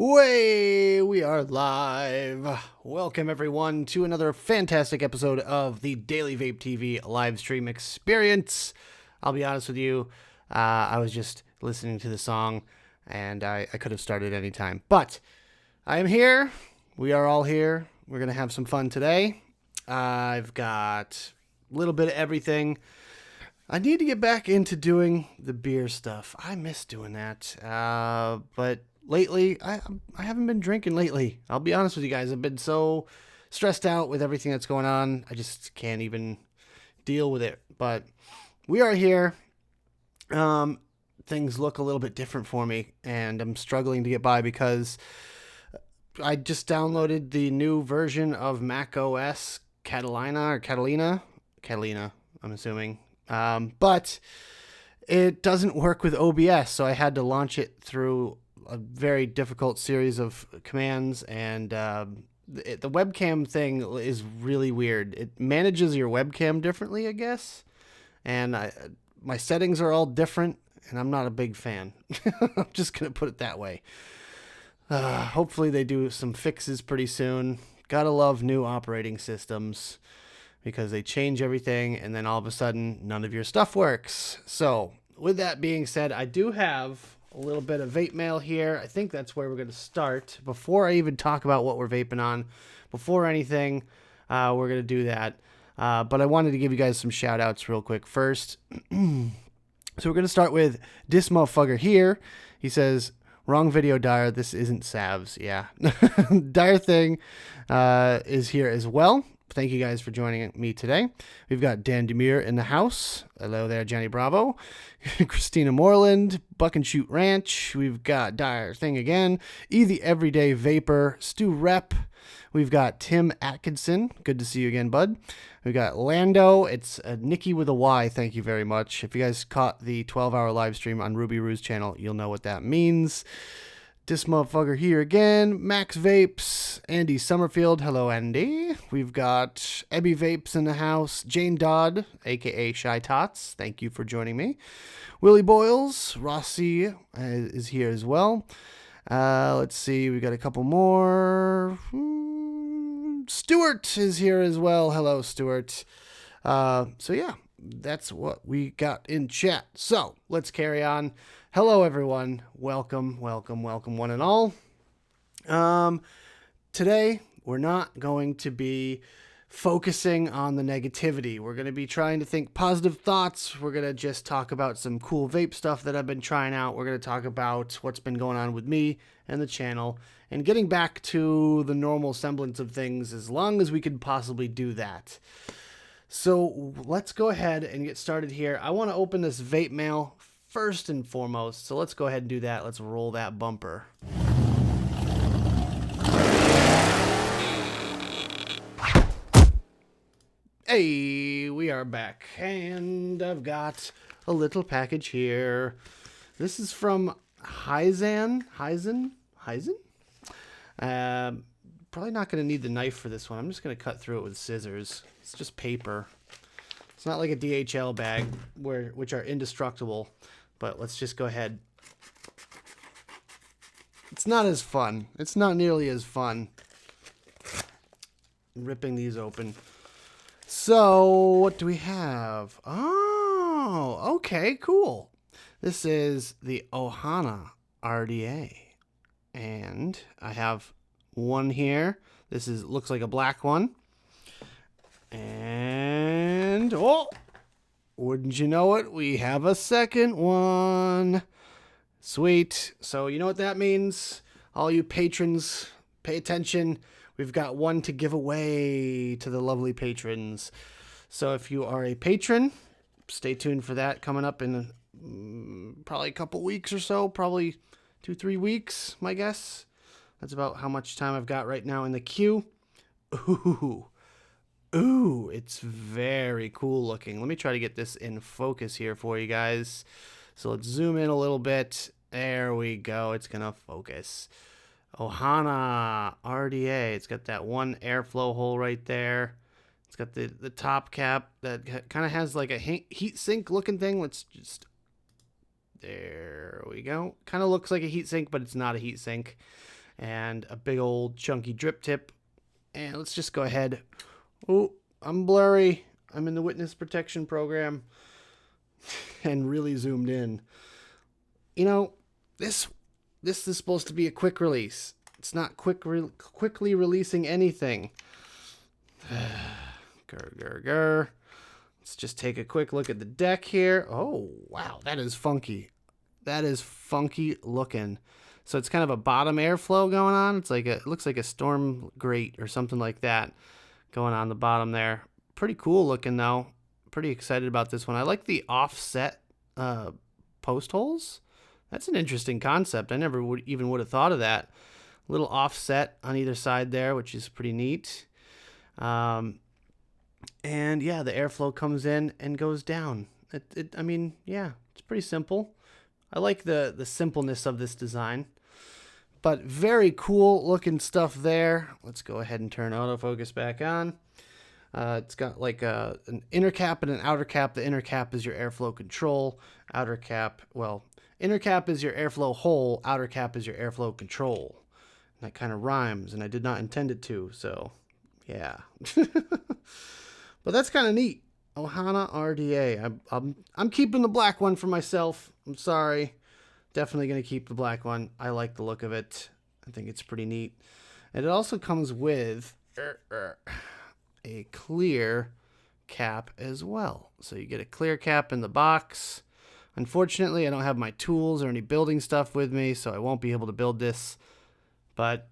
Way, we are live. Welcome everyone to another fantastic episode of the Daily Vape TV live stream experience. I'll be honest with you, I was just listening to the song and I could have started any time. But I am here. We are all here. We're going to have some fun today. I've got a little bit of everything. I need to get back into doing the beer stuff. I miss doing that. But lately, I haven't been drinking lately. I'll be honest with you guys. I've been so stressed out with everything that's going on. I just can't even deal with it. But we are here. Things look a little bit different for me, and I'm struggling to get by because I just downloaded the new version of Mac OS Catalina, I'm assuming. But it doesn't work with OBS, so I had to launch it through a very difficult series of commands, and the webcam thing is really weird. It manages your webcam differently, I guess, and my settings are all different, and I'm not a big fan. I'm just going to put it that way. Hopefully they do some fixes pretty soon. Gotta love new operating systems, because they change everything, and then all of a sudden, none of your stuff works. So, with that being said, I do have a little bit of vape mail here. I think that's where we're going to start. Before I even talk about what we're vaping on, before anything, we're going to do that. But I wanted to give you guys some shout-outs real quick first. So we're going to start with this motherfucker here. He says, wrong video, Dire. This isn't Savs. Yeah. Dire Thing is here as well. Thank you guys for joining me today. We've got Dan Demir in the house. Hello there, Jenny Bravo. Christina Moreland, Buck and Shoot Ranch. We've got Dire Thing again. The Everyday Vapor, Stu Rep. We've got Tim Atkinson. Good to see you again, bud. We've got Lando. It's Nikki with a Y. Thank you very much. If you guys caught the 12-hour live stream on Ruby Roo's channel, you'll know what that means. This motherfucker here again, Max Vapes, Andy Summerfield. Hello, Andy. We've got Ebby Vapes in the house, Jane Dodd, a.k.a. Shy Tots. Thank you for joining me. Willie Boyles, Rossi is here as well. Let's see, we got a couple more. Stuart is here as well. Hello, Stuart. So yeah, that's what we got in chat. So let's carry on. Hello, everyone. Welcome, welcome, welcome, one and all. Today, we're not going to be focusing on the negativity. We're going to be trying to think positive thoughts. We're going to just talk about some cool vape stuff that I've been trying out. We're going to talk about what's been going on with me and the channel and getting back to the normal semblance of things as long as we could possibly do that. So let's go ahead and get started here. I want to open this vape mail first and foremost, so let's go ahead and do that. Let's roll that bumper. Hey, we are back, and I've got a little package here. This is from Heisen. Probably not going to need the knife for this one. I'm just going to cut through it with scissors. It's just paper. It's not like a DHL bag, which are indestructible. But let's just go ahead. It's not as fun. It's not nearly as fun ripping these open. So, what do we have? Oh, okay, cool. This is the Ohana RDA. And I have one here. This looks like a black one. And, oh! Wouldn't you know it, we have a second one. Sweet. So you know what that means? All you patrons, pay attention. We've got one to give away to the lovely patrons. So if you are a patron, stay tuned for that coming up in probably a couple weeks or so. Probably 2-3 weeks, my guess. That's about how much time I've got right now in the queue. Ooh, it's very cool looking. Let me try to get this in focus here for you guys. So let's zoom in a little bit. There we go. It's going to focus. Ohana RDA. It's got that one airflow hole right there. It's got the top cap that kind of has like a heat sink looking thing. Let's just... There we go. Kind of looks like a heat sink, but it's not a heat sink. and a big old chunky drip tip. And let's just go ahead. Oh, I'm blurry. I'm in the witness protection program and really zoomed in. You know, this is supposed to be a quick release. It's not quickly releasing anything. Grr. Let's just take a quick look at the deck here. Oh, wow, that is funky. That is funky looking. So it's kind of a bottom airflow going on. It looks like a storm grate or something like that going on the bottom there. Pretty cool looking though. Pretty excited about this one. I like the offset post holes. That's an interesting concept. I never would have thought of that. A little offset on either side there, which is pretty neat. And yeah, the airflow comes in and goes down. I mean, yeah, it's pretty simple. I like the simpleness of this design, but very cool looking stuff there. Let's go ahead and turn autofocus back on. It's got like an inner cap and an outer cap. The inner cap is your airflow control. Outer cap, well, inner cap is your airflow hole. Outer cap is your airflow control. And that kind of rhymes, and I did not intend it to, so yeah. But that's kind of neat. Ohana RDA. I'm keeping the black one for myself. I'm sorry. Definitely going to keep the black one. I like the look of it. I think it's pretty neat. And it also comes with a clear cap as well. So you get a clear cap in the box. Unfortunately, I don't have my tools or any building stuff with me, so I won't be able to build this. But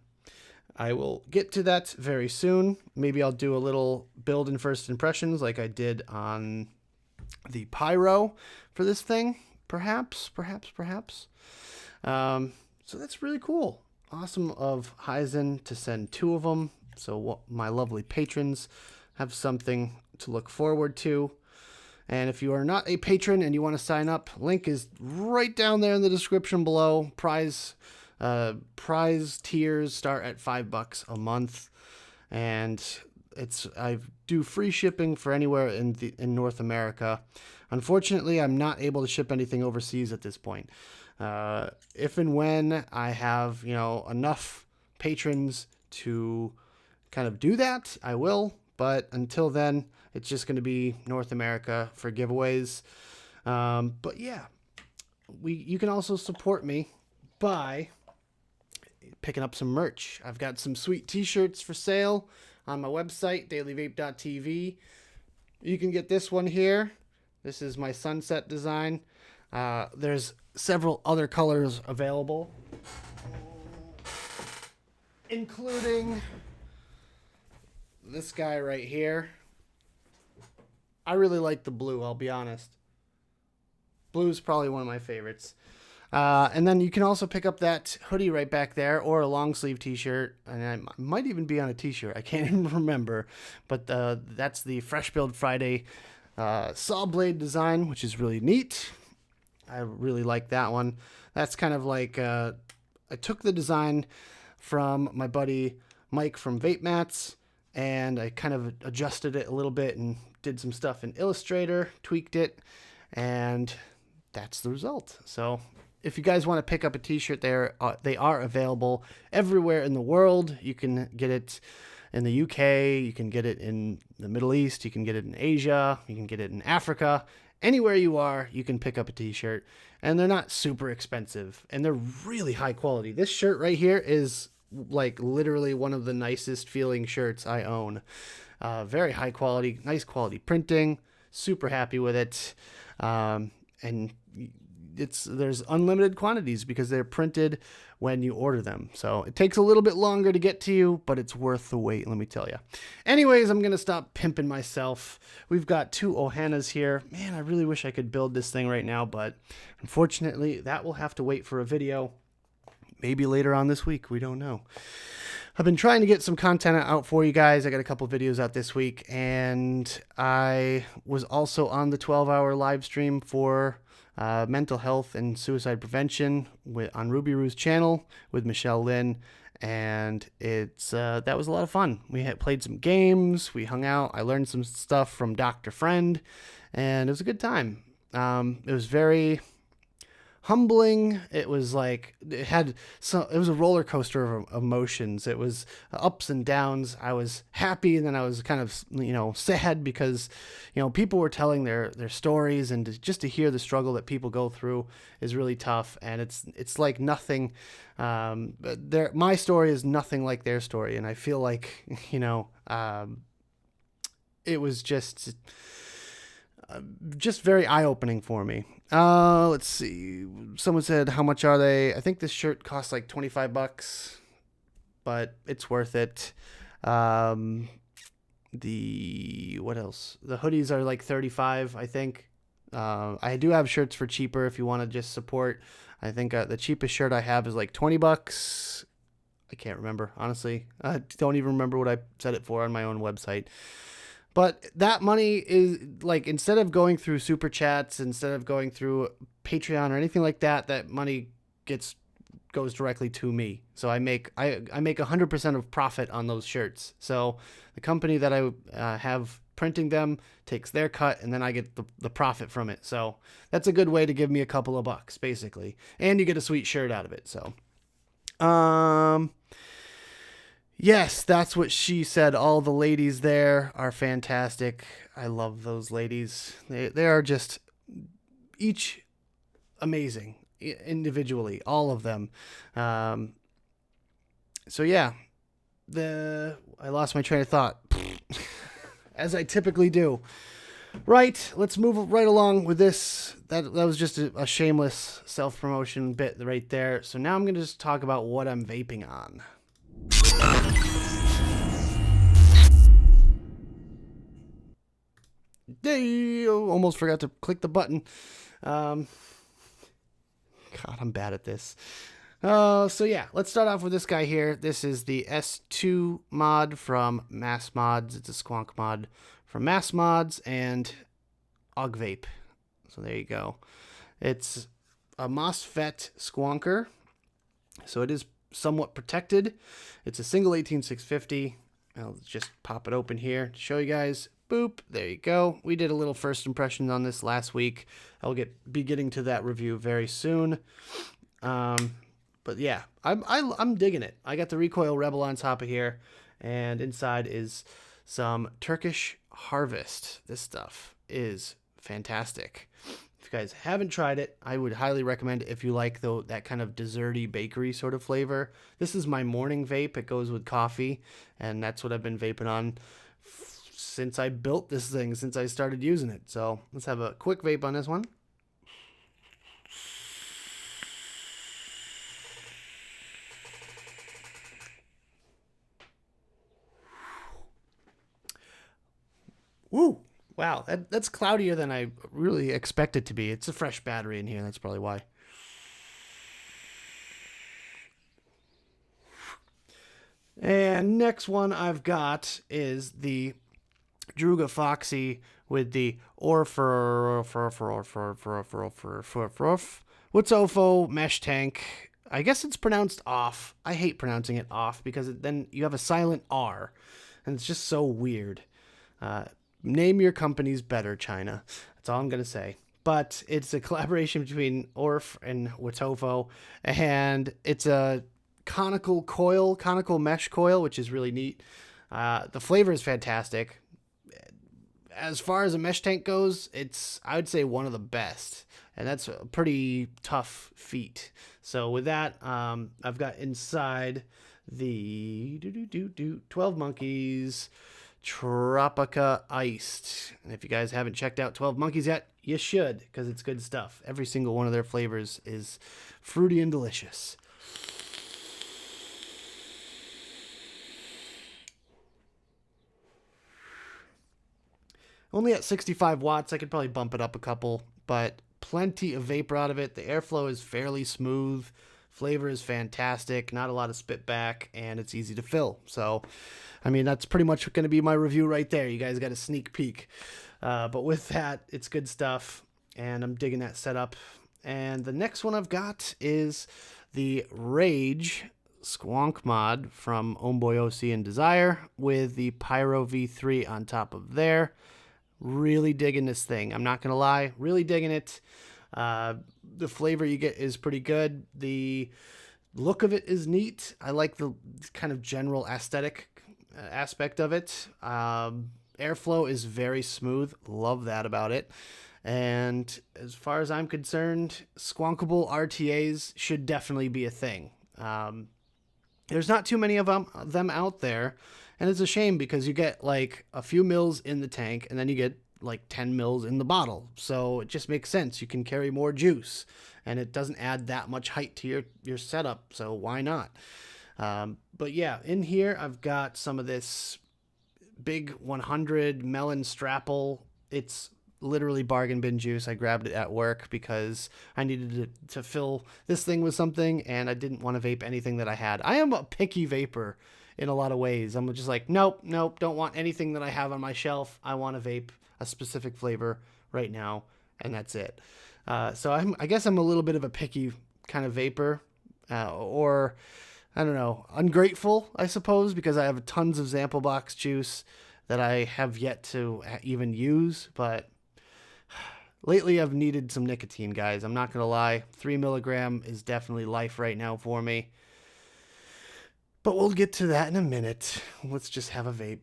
I will get to that very soon. Maybe I'll do a little build and first impressions like I did on the Pyro for this thing. Perhaps. So that's really cool. Awesome of Hyzen to send 2 of them. So my lovely patrons have something to look forward to. And if you are not a patron and you want to sign up, link is right down there in the description below. Prize tiers start at $5 a month, and I do free shipping for anywhere in North America. Unfortunately, I'm not able to ship anything overseas at this point. If and when I have enough patrons to kind of do that, I will. But until then, it's just going to be North America for giveaways. But yeah, you can also support me by picking up some merch. I've got some sweet t-shirts for sale on my website, dailyvape.tv. You can get this one here. This is my sunset design. There's several other colors available, including this guy right here. I really like the blue, I'll be honest. Blue is probably one of my favorites. And then you can also pick up that hoodie right back there, or a long sleeve t-shirt. And I might even be on a t-shirt. I can't even remember. But that's the Fresh Build Friday saw blade design, which is really neat. I really like that one. That's kind of like, I took the design from my buddy Mike from Vape Mats, and I kind of adjusted it a little bit and did some stuff in Illustrator, tweaked it, and that's the result. So if you guys want to pick up a t-shirt, they are available everywhere in the world. You can get it in the UK, you can get it in the Middle East, you can get it in Asia, you can get it in Africa. Anywhere you are, you can pick up a t-shirt, and they're not super expensive, and they're really high quality. This shirt right here is like literally one of the nicest feeling shirts I own. Very high quality, nice quality printing, super happy with it. And there's unlimited quantities because they're printed when you order them. So it takes a little bit longer to get to you, but it's worth the wait, let me tell you. Anyways, I'm going to stop pimping myself. We've got 2 Ohanas here. Man, I really wish I could build this thing right now, but unfortunately that will have to wait for a video. Maybe later on this week, we don't know. I've been trying to get some content out for you guys. I got a couple videos out this week, and I was also on the 12-hour live stream for mental health and suicide prevention on Ruby Roo's channel with Michelle Lynn, and that was a lot of fun. We had played some games, we hung out, I learned some stuff from Dr. Friend, and it was a good time. It was very humbling. It was like it was a roller coaster of emotions. It was ups and downs. I was happy, and then I was kind of sad because people were telling their stories, and just to hear the struggle that people go through is really tough. And it's like nothing. My story is nothing like their story, and I feel like it was just very eye-opening for me. Let's see. Someone said, how much are they? I think this shirt costs like $25, but it's worth it. What else? The hoodies are like $35, I think. I do have shirts for cheaper if you want to just support. I think the cheapest shirt I have is like $20. I can't remember, honestly. I don't even remember what I said it for on my own website. But that money is like, instead of going through super chats, instead of going through Patreon or anything like that, that money goes directly to me. So I make 100% of profit on those shirts. So the company that I have printing them takes their cut, and then I get the profit from it. So that's a good way to give me a couple of bucks, basically. And you get a sweet shirt out of it. So, yes, that's what she said. All the ladies there are fantastic. I love those ladies. They are just each amazing individually, all of them. So yeah, I lost my train of thought, as I typically do. Right, let's move right along with this. That was just a shameless self-promotion bit right there. So now I'm going to just talk about what I'm vaping on. Hey, almost forgot to click the button. God, I'm bad at this. So yeah, let's start off with this guy here. This is the S2 mod from Mass Mods. It's a squonk mod from Mass Mods and Og Vape. So there you go. It's a MOSFET squonker, so it is somewhat protected. It's a single 18650. I'll just pop it open here to show you guys. Boop, there you go. We did a little first impressions on this last week. I'll be getting to that review very soon. But yeah, I'm digging it. I got the recoil Rebel on top of here, and inside is some Turkish Harvest. This stuff is fantastic. If you guys haven't tried it, I would highly recommend it if you like that kind of desserty bakery sort of flavor. This is my morning vape. It goes with coffee, and that's what I've been vaping on since I built this thing, since I started using it. So let's have a quick vape on this one. Woo! Wow, that's cloudier than I really expect it to be. It's a fresh battery in here. That's probably why. And next one I've got is the Druga Foxy with the Wutzofo mesh tank. I guess it's pronounced off. I hate pronouncing it off because then you have a silent R, and it's just so weird. Name your companies better, China. That's all I'm going to say. But it's a collaboration between Orf and Wutzofo, and it's a conical mesh coil, which is really neat. The flavor is fantastic. As far as a mesh tank goes, it's, I would say, one of the best, and that's a pretty tough feat. So with that, I've got inside the 12 Monkeys Tropica Iced. And if you guys haven't checked out 12 Monkeys yet, you should, because it's good stuff. Every single one of their flavors is fruity and delicious. Only at 65 watts. I could probably bump it up a couple, but plenty of vapor out of it. The airflow is fairly smooth. Flavor is fantastic. Not a lot of spit back, and it's easy to fill. So, I mean, that's pretty much going to be my review right there. You guys got a sneak peek. But with that, it's good stuff, and I'm digging that setup. And the next one I've got is the Rage Squonk mod from Homeboy OC and Desire with the Pyro V3 on top of there. Really digging this thing. I'm not going to lie. Really digging it. The flavor you get is pretty good. The look of it is neat. I like the kind of general aesthetic aspect of it. Airflow is very smooth. Love that about it. And as far as I'm concerned, squonkable RTAs should definitely be a thing. There's not too many of them out there, and it's a shame because you get like a few mils in the tank, and then you get like 10 mils in the bottle. So it just makes sense. You can carry more juice, and it doesn't add that much height to your setup. So why not? But yeah, in here I've got some of this big 100 melon strapple. It's literally bargain bin juice. I grabbed it at work because I needed to fill this thing with something, and I didn't want to vape anything that I had. I am a picky vapor in a lot of ways. I'm just like, nope, don't want anything that I have on my shelf. I want to vape a specific flavor right now, and that's it. So I guess I'm a little bit of a picky kind of vapor, or I don't know, ungrateful, I suppose, because I have tons of sample box juice that I have yet to even use. But lately I've needed some nicotine, guys. I'm not going to lie. 3 milligram is definitely life right now for me. But we'll get to that in a minute. Let's just have a vape.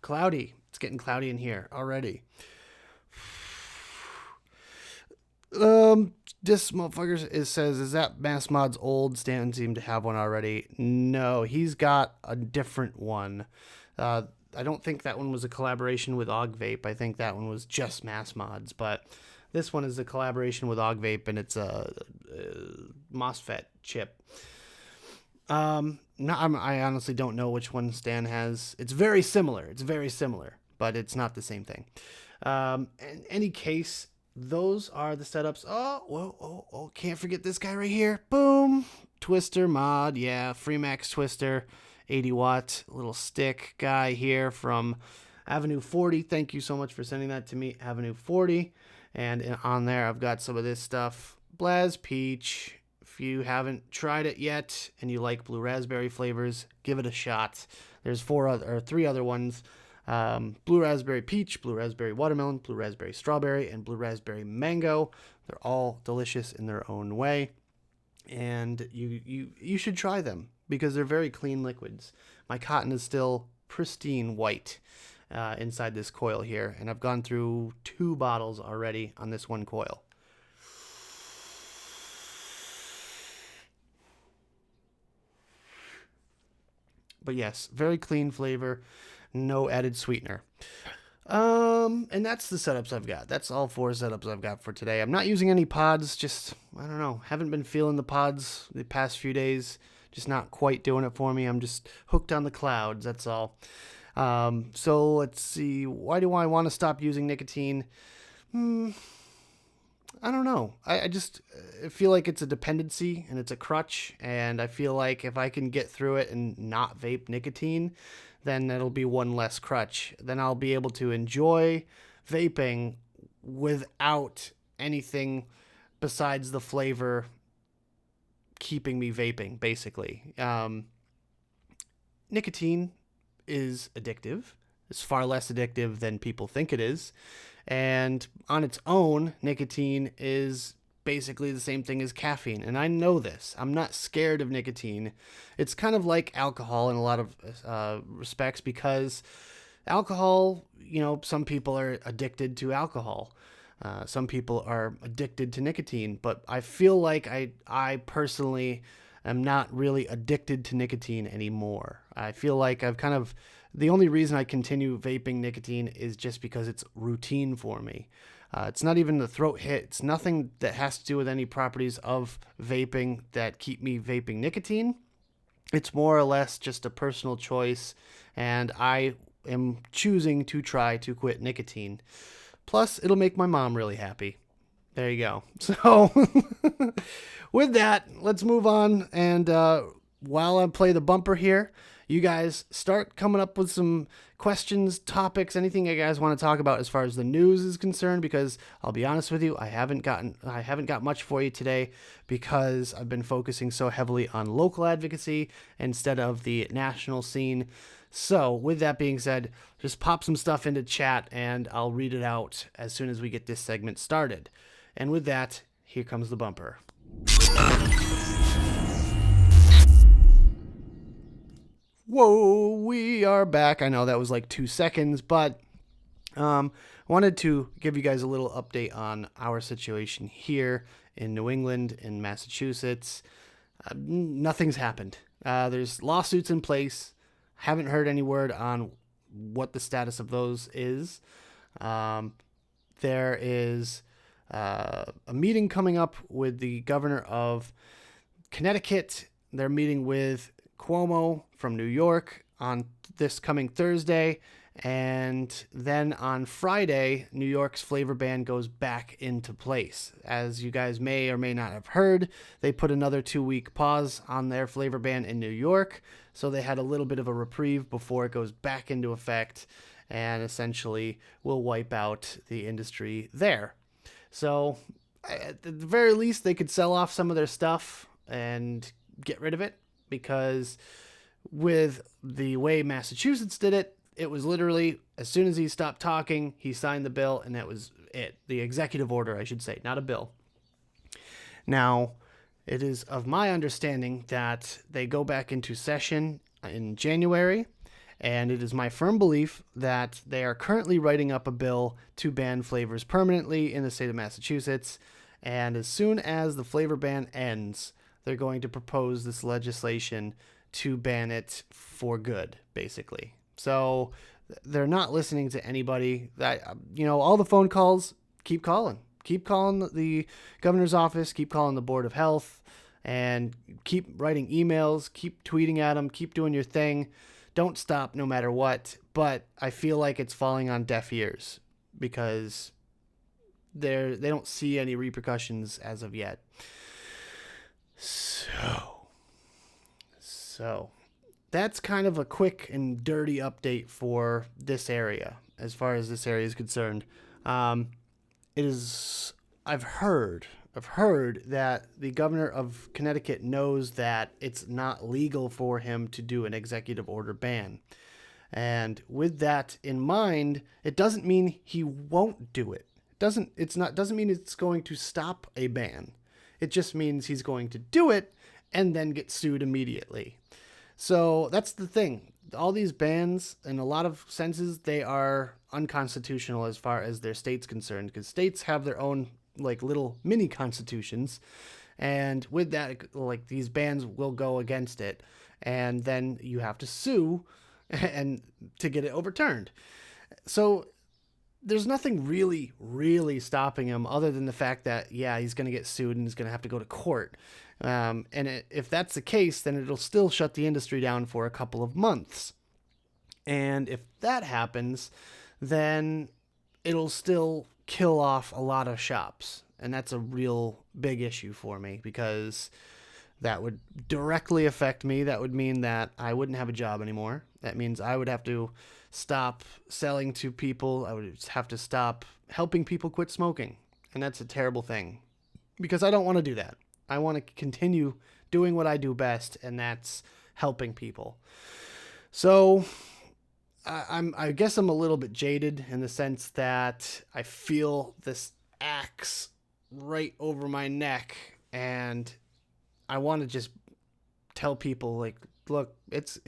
Cloudy. It's getting cloudy in here already. This motherfucker says, is that Mass Mod's old? Stan seemed to have one already. No, he's got a different one. I don't think that one was a collaboration with Og Vape. I think that one was just Mass Mods, but this one is a collaboration with Og Vape, and it's a MOSFET chip. No, I honestly don't know which one Stan has. It's very similar, but it's not the same thing. In any case, those are the setups. Oh, can't forget this guy right here. Boom. Twister mod. Yeah, Freemax Twister. 80 watt little stick guy here from Avenue 40. Thank you so much for sending that to me, Avenue 40. And on there, I've got some of this stuff. Blaz Peach. If you haven't tried it yet and you like blue raspberry flavors, give it a shot. There's 3 other ones. Blue raspberry peach, blue raspberry watermelon, blue raspberry strawberry, and blue raspberry mango. They're all delicious in their own way, and you should try them because they're very clean liquids. My cotton is still pristine white inside this coil here, and I've gone through 2 bottles already on this one coil. But yes, very clean flavor, no added sweetener. And that's the setups I've got. That's all 4 setups I've got for today. I'm not using any pods, just, I don't know, haven't been feeling the pods the past few days. Just not quite doing it for me. I'm just hooked on the clouds, that's all. So let's see, why do I want to stop using nicotine? I don't know. I just feel like it's a dependency and it's a crutch, and I feel like if I can get through it and not vape nicotine, then that'll be one less crutch. Then I'll be able to enjoy vaping without anything besides the flavor keeping me vaping, basically. Nicotine is addictive. It's far less addictive than people think it is. And on its own, nicotine is basically the same thing as caffeine. And I know this. I'm not scared of nicotine. It's kind of like alcohol in a lot of respects, because alcohol, some people are addicted to alcohol. Some people are addicted to nicotine. But I feel like I personally am not really addicted to nicotine anymore. I feel like the only reason I continue vaping nicotine is just because it's routine for me. It's not even the throat hit. It's nothing that has to do with any properties of vaping that keep me vaping nicotine. It's more or less just a personal choice, and I am choosing to try to quit nicotine. Plus, it'll make my mom really happy. There you go. So, with that, let's move on and while I play the bumper here, you guys start coming up with some questions, topics, anything you guys want to talk about as far as the news is concerned, because I'll be honest with you, I haven't got much for you today because I've been focusing so heavily on local advocacy instead of the national scene. So with that being said, just pop some stuff into chat and I'll read it out as soon as we get this segment started. And with that, here comes the bumper. Whoa, we are back. I know that was like 2 seconds, but wanted to give you guys a little update on our situation here in New England, in Massachusetts. Nothing's happened. There's lawsuits in place. Haven't heard any word on what the status of those is. There is a meeting coming up with the governor of Connecticut. They're meeting with Cuomo from New York on this coming Thursday. And then on Friday, New York's flavor ban goes back into place. As you guys may or may not have heard, they put another 2-week pause on their flavor ban in New York. So they had a little bit of a reprieve before it goes back into effect and essentially will wipe out the industry there. So at the very least, they could sell off some of their stuff and get rid of it, because with the way Massachusetts did it, it was literally as soon as he stopped talking, he signed the bill, and that was it. The executive order, I should say, not a bill. Now, it is of my understanding that they go back into session in January, and it is my firm belief that they are currently writing up a bill to ban flavors permanently in the state of Massachusetts. And as soon as the flavor ban ends, they're going to propose this legislation to ban it for good, basically. So they're not listening to anybody. That, all the phone calls, keep calling the governor's office, keep calling the Board of Health, and keep writing emails, keep tweeting at them, keep doing your thing. Don't stop no matter what. But I feel like it's falling on deaf ears because they don't see any repercussions as of yet. So that's kind of a quick and dirty update for this area, as far as this area is concerned. I've heard that the governor of Connecticut knows that it's not legal for him to do an executive order ban. And with that in mind, it doesn't mean he won't do it. Doesn't mean it's going to stop a ban. It just means he's going to do it and then get sued immediately. So that's the thing. All these bans, in a lot of senses, they are unconstitutional as far as their state's concerned, because states have their own like little mini constitutions. And with that, like, these bans will go against it. And then you have to sue and to get it overturned. So there's nothing really stopping him other than the fact that, yeah, he's going to get sued and he's going to have to go to court. If that's the case, then it'll still shut the industry down for a couple of months. And if that happens, then it'll still kill off a lot of shops. And that's a real big issue for me, because that would directly affect me. That would mean that I wouldn't have a job anymore. That means I would have to stop selling to people. I would have to stop helping people quit smoking. And that's a terrible thing, because I don't want to do that. I want to continue doing what I do best, and that's helping people. So I guess I'm a little bit jaded in the sense that I feel this axe right over my neck, and I want to just tell people, like, look, it's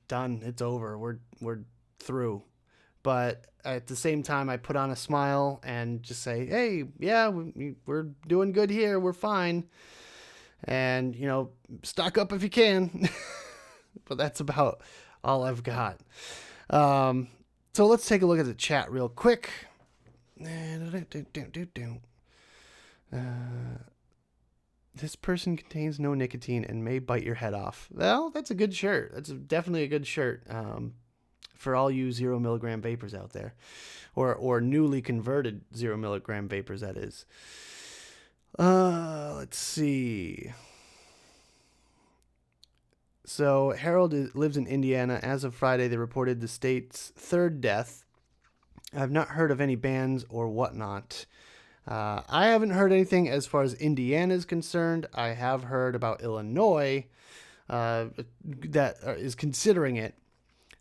done. It's over. We're through. But at the same time, I put on a smile and just say, hey, yeah, we're doing good here. We're fine. And, stock up if you can. But that's about all I've got. So let's take a look at the chat real quick. This person contains no nicotine and may bite your head off. Well, that's a good shirt. That's definitely a good shirt. For all you 0 milligram vapors out there, or newly converted 0 milligram vapors, that is. Let's see. So Harold lives in Indiana. As of Friday, they reported the state's third death. I've not heard of any bans or whatnot. I haven't heard anything as far as Indiana is concerned. I have heard about Illinois that is considering it.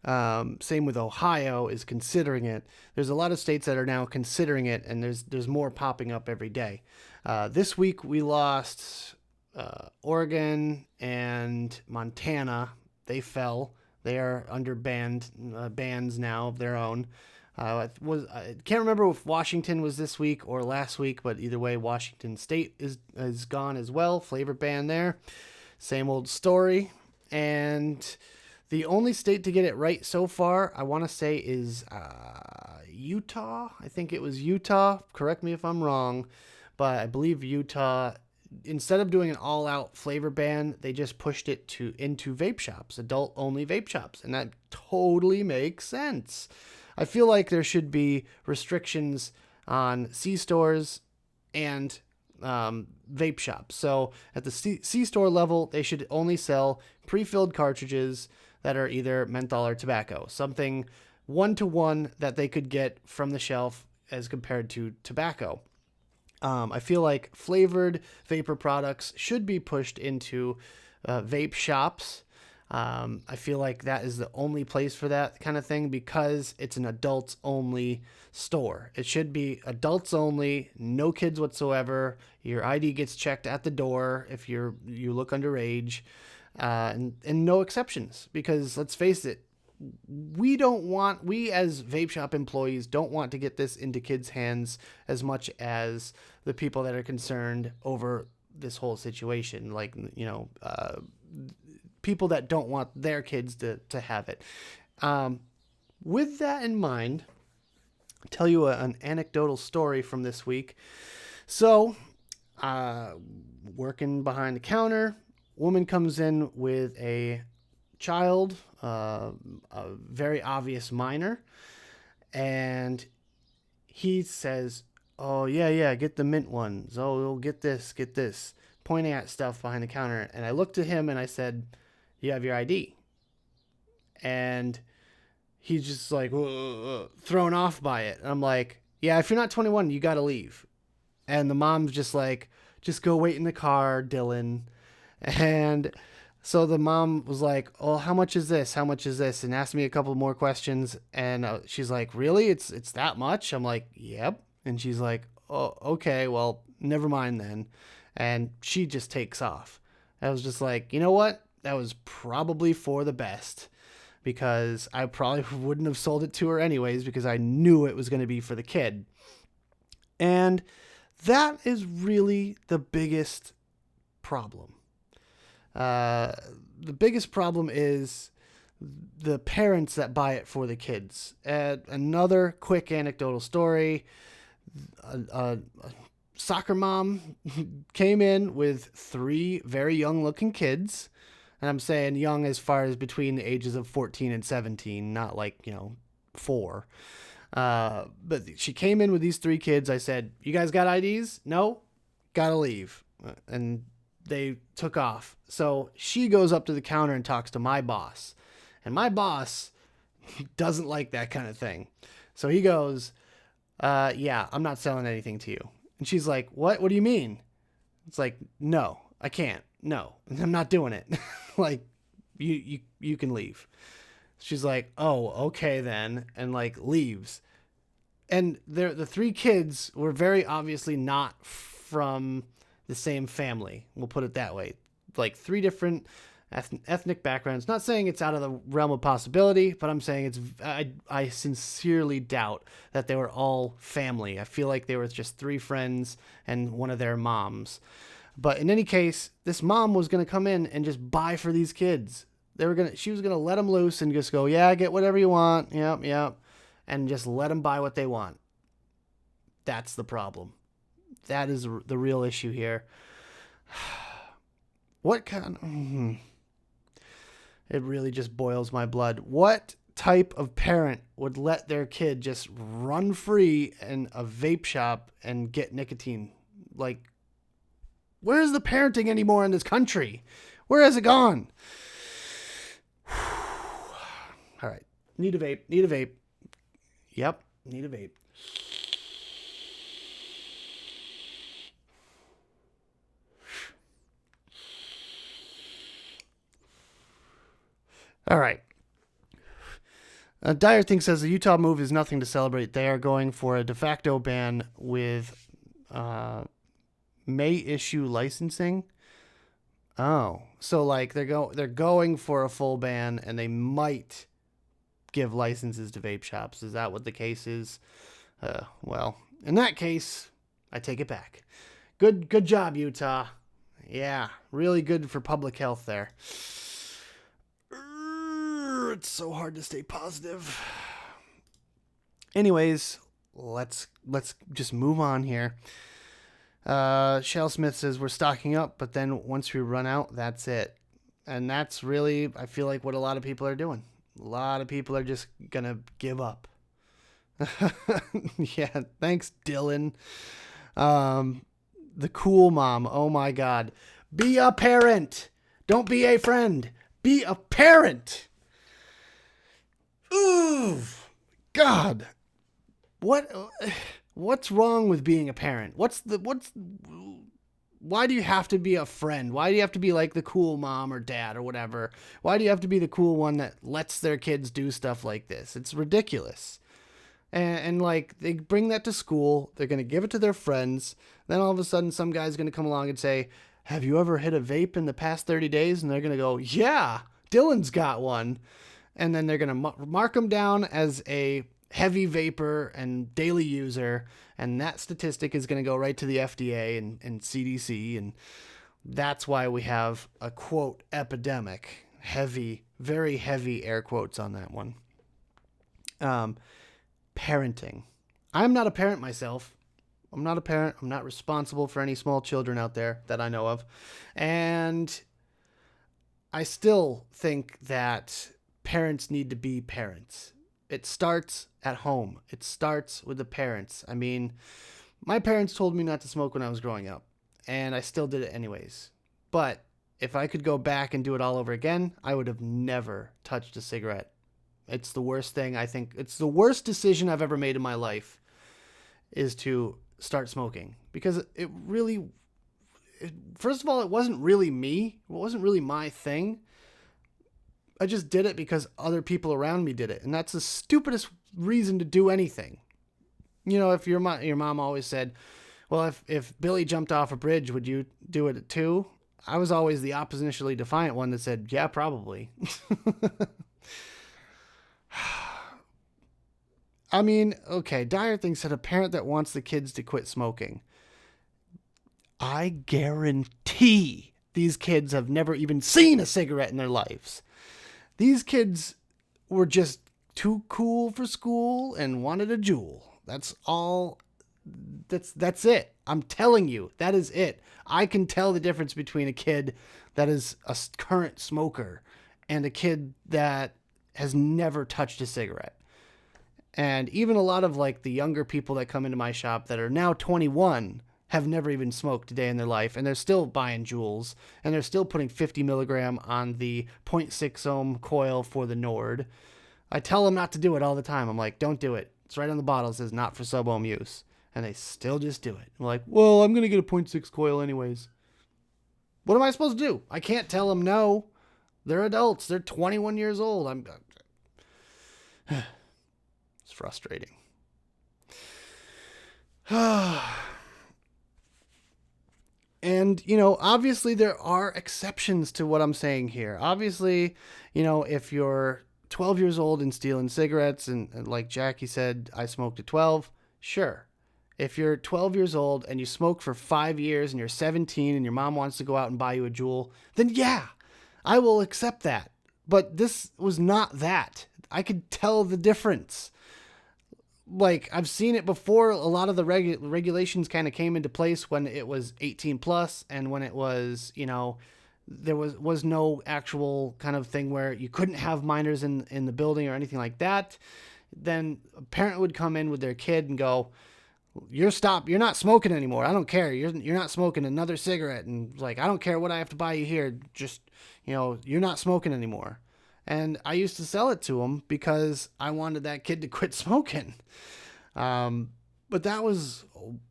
Same with Ohio is considering it. There's a lot of states that are now considering it, and there's more popping up every day. This week we lost Oregon and Montana. They fell. They are under bans now of their own. I can't remember if Washington was this week or last week, but either way, Washington State is gone as well. Flavor ban there. Same old story. And the only state to get it right so far, I want to say, is Utah. I think it was Utah. Correct me if I'm wrong, but I believe Utah, instead of doing an all-out flavor ban, they just pushed it into vape shops, adult-only vape shops, and that totally makes sense. I feel like there should be restrictions on C-stores and vape shops. So at the C-store level, they should only sell pre-filled cartridges that are either menthol or tobacco, something one-to-one that they could get from the shelf as compared to tobacco. I feel like flavored vapor products should be pushed into vape shops. I feel like that is the only place for that kind of thing because it's an adults only store. It should be adults only, no kids whatsoever. Your ID gets checked at the door if you look underage, and no exceptions, because let's face it, we as vape shop employees don't want to get this into kids' hands as much as the people that are concerned over this whole situation. Like, people that don't want their kids to have it. With that in mind, I'll tell you an anecdotal story from this week. So, working behind the counter, woman comes in with a child, a very obvious minor, and he says, "Oh, yeah, get the mint ones. Oh, get this," pointing at stuff behind the counter. And I looked at him and I said, "You have your ID?" And he's just like thrown off by it. And I'm like, "Yeah, if you're not 21, you got to leave." And the mom's just like, "Just go wait in the car, Dylan." And so the mom was like, "Oh, how much is this? How much is this?" And asked me a couple more questions. And she's like, "Really? It's that much?" I'm like, "Yep." And she's like, "Oh, okay, well, never mind then." And she just takes off. I was just like, you know what? That was probably for the best, because I probably wouldn't have sold it to her anyways, because I knew it was going to be for the kid. And that is really the biggest problem. The biggest problem is the parents that buy it for the kids. Another quick anecdotal story. A soccer mom came in with 3 very young looking kids. And I'm saying young as far as between the ages of 14 and 17, not like, 4. But she came in with these 3 kids. I said, "You guys got IDs?" "No." "Gotta leave." And they took off. So she goes up to the counter and talks to my boss. And my boss doesn't like that kind of thing. So he goes, "Yeah, I'm not selling anything to you." And she's like, "What? What do you mean?" It's like, "No, I can't. No, I'm not doing it." Like, you can leave. She's like, "Oh, okay then," and like leaves. And the 3 kids were very obviously not from the same family. We'll put it that way. Like 3 different ethnic backgrounds. Not saying it's out of the realm of possibility, but I'm saying I sincerely doubt that they were all family. I feel like they were just 3 friends and one of their moms. But in any case, this mom was going to come in and just buy for these kids. She was going to let them loose and just go, "Yeah, get whatever you want. Yep. And just let them buy what they want." That's the problem. That is the real issue here. What kind It really just boils my blood. What type of parent would let their kid just run free in a vape shop and get nicotine? Like, where's the parenting anymore in this country? Where has it gone? Need a vape. Need a vape. Yep. Need a vape. All right. Dyer Thing says the Utah move is nothing to celebrate. They are going for a de facto ban with may issue licensing. Oh, so like they're going for a full ban, and they might give licenses to vape shops. Is that what the case is? Well, in that case, I take it back. Good job, Utah. Yeah, really good for public health there. It's so hard to stay positive. Anyways, let's just move on here. Shell Smith says we're stocking up, but then once we run out, that's it. And that's really, I feel like, what a lot of people are doing. A lot of people are just gonna give up. Yeah, thanks, Dylan. The cool mom. Oh my God. Be a parent. Don't be a friend. Be a parent. Ooh, God. What's wrong with being a parent? Why do you have to be a friend? Why do you have to be like the cool mom or dad or whatever? Why do you have to be the cool one that lets their kids do stuff like this? It's ridiculous. And like, they bring that to school. They're going to give it to their friends. Then all of a sudden, some guy's going to come along and say, have you ever hit a vape in the past 30 days? And they're going to go, yeah, Dylan's got one. And then they're going to mark them down as a heavy vapor and daily user. And that statistic is going to go right to the FDA and CDC. And that's why we have a, quote, epidemic. Heavy, very heavy air quotes on that one. Parenting. I'm not a parent myself. I'm not a parent. I'm not responsible for any small children out there that I know of. And I still think that parents need to be parents. It starts at home. It starts with the parents. I mean, my parents told me not to smoke when I was growing up, and I still did it anyways. But if I could go back and do it all over again, I would have never touched a cigarette. It's the worst thing. I think it's the worst decision I've ever made in my life is to start smoking, because first of all, it wasn't really me. It wasn't really my thing. I just did it because other people around me did it. And that's the stupidest reason to do anything. You know, if your mom always said, well, if Billy jumped off a bridge, would you do it too? I was always the oppositionally defiant one that said, yeah, probably. I mean, okay, Dyer Thing said a parent that wants the kids to quit smoking. I guarantee these kids have never even seen a cigarette in their lives. These kids were just too cool for school and wanted a Juul. That's all. That's it. I'm telling you, that is it. I can tell the difference between a kid that is a current smoker and a kid that has never touched a cigarette. And even a lot of like the younger people that come into my shop that are now 21 have never even smoked a day in their life, and they're still buying Juuls, and they're still putting 50 milligram on the 0.6 ohm coil for the Nord. I tell them not to do it all the time. I'm like, don't do it. It's right on the bottle. It says not for sub-ohm use. And they still just do it. I'm like, well, I'm going to get a 0.6 coil anyways. What am I supposed to do? I can't tell them no. They're adults. They're 21 years old. It's frustrating. And, you know, obviously there are exceptions to what I'm saying here. Obviously, you know, if you're 12 years old and stealing cigarettes, and like Jackie said, I smoked at 12, sure. If you're 12 years old and you smoke for 5 years and you're 17 and your mom wants to go out and buy you a Juul, then yeah, I will accept that. But this was not that. I could tell the difference. Like, I've seen it before. A lot of the regulations kind of came into place when it was 18 plus, and when it was, you know, there was no actual kind of thing where you couldn't have minors in the building or anything like that. Then a parent would come in with their kid and go, you're not smoking anymore. I don't care. You're not smoking another cigarette. And like, I don't care what I have to buy you here. Just, you know, you're not smoking anymore. And I used to sell it to him because I wanted that kid to quit smoking. But that was